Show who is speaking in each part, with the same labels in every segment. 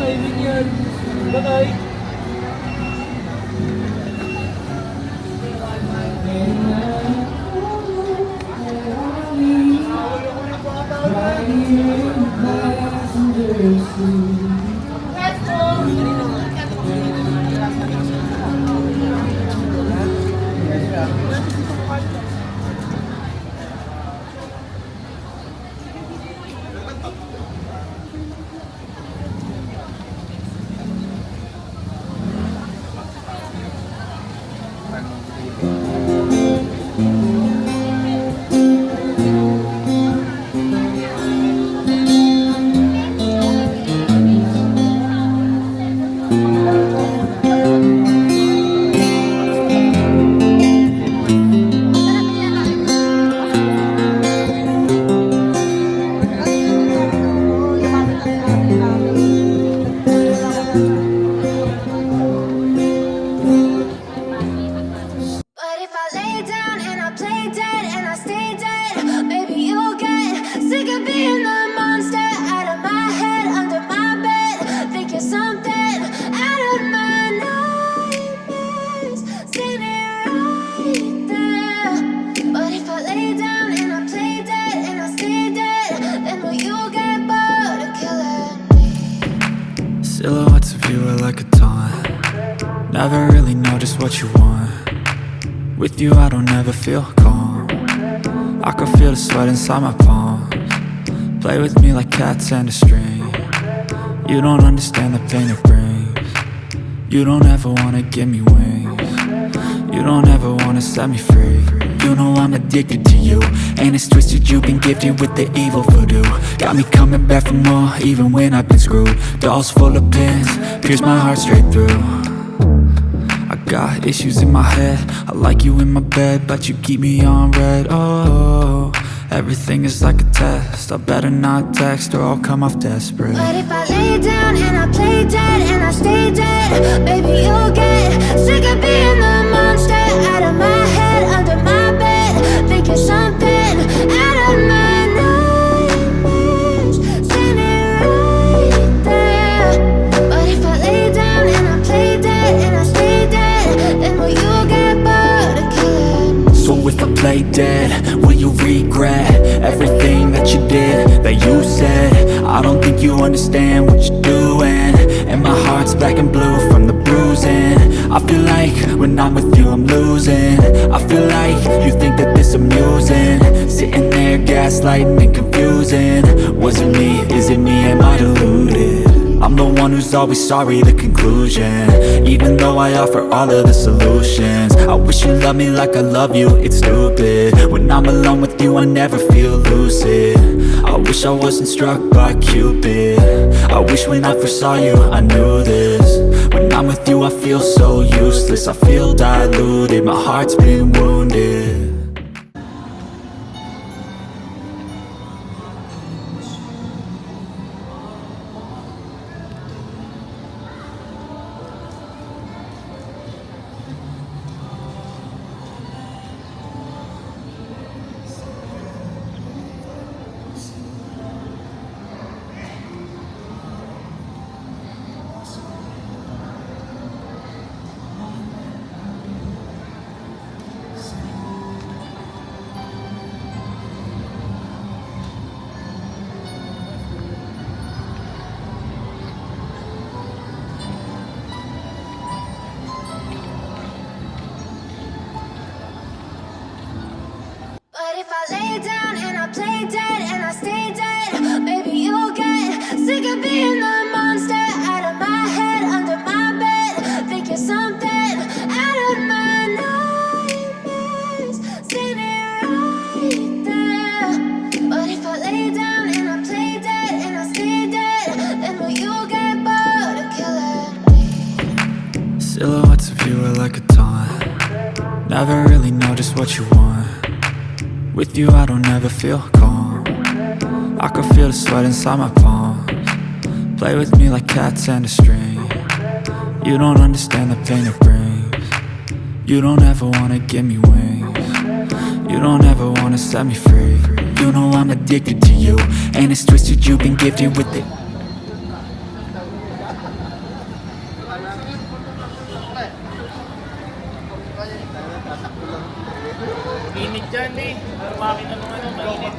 Speaker 1: timing yan. Bye-bye.
Speaker 2: Silhouettes of you are like a taunt. Never really know just what you want. With you I don't ever feel calm. I can feel the sweat inside my palms. Play with me like cats and a string. You don't understand the pain it brings. You don't ever wanna give me wings. You don't ever wanna set me free. You know I'm addicted to you, and it's twisted, you've been gifted with the evil voodoo. Got me coming back for more, even when I've been screwed. Dolls full of pins, pierce my heart straight through. I got issues in my head, I like you in my bed, but you keep me on red. Oh, everything is like a test, I better not text or I'll come off desperate.
Speaker 3: But if I lay down and I play dead and I stay dead, baby you'll get sick of being the monster out of my head, under my bed, thinking something out of my nightmares, standing right there. But if I lay down and I play dead and I stay dead, then will you get bored of killing me?
Speaker 2: So if I play dead, will you regret everything that you did, that you said? I don't think you understand what you're doing, and my heart's black and blue from the bruising. I feel like when I'm with you I'm losing. I feel like you think that this amusing, sitting there gaslighting and confusing. Was it me? Is it me? Am I deluded? I'm the one who's always sorry, the conclusion. Even though I offer all of the solutions, I wish you loved me like I love you, it's stupid. When I'm alone with you I never feel lucid. I wish I wasn't struck by Cupid. I wish when I first saw you I knew this. When I'm with you I feel so useless, I feel diluted, my heart's been wounded.
Speaker 3: But if I lay down and I play dead and I stay dead, baby you'll get sick of being the monster out of my head, under my bed, thinking something out of my nightmares, standing right there. But if I lay down and I play dead and I stay dead, then will you get bored of killing me?
Speaker 2: Silhouettes of you are like a taunt. Never really know just what you want. With you I don't ever feel calm. I can feel the sweat inside my palms. Play with me like cats and a string. You don't understand the pain it brings. You don't ever wanna give me wings. You don't ever wanna set me free. You know I'm addicted to you, and it's twisted, you've been gifted with it.
Speaker 1: Init dyan eh. Makina nung ano, mainit.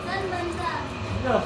Speaker 3: Saan bansa?
Speaker 1: Ano?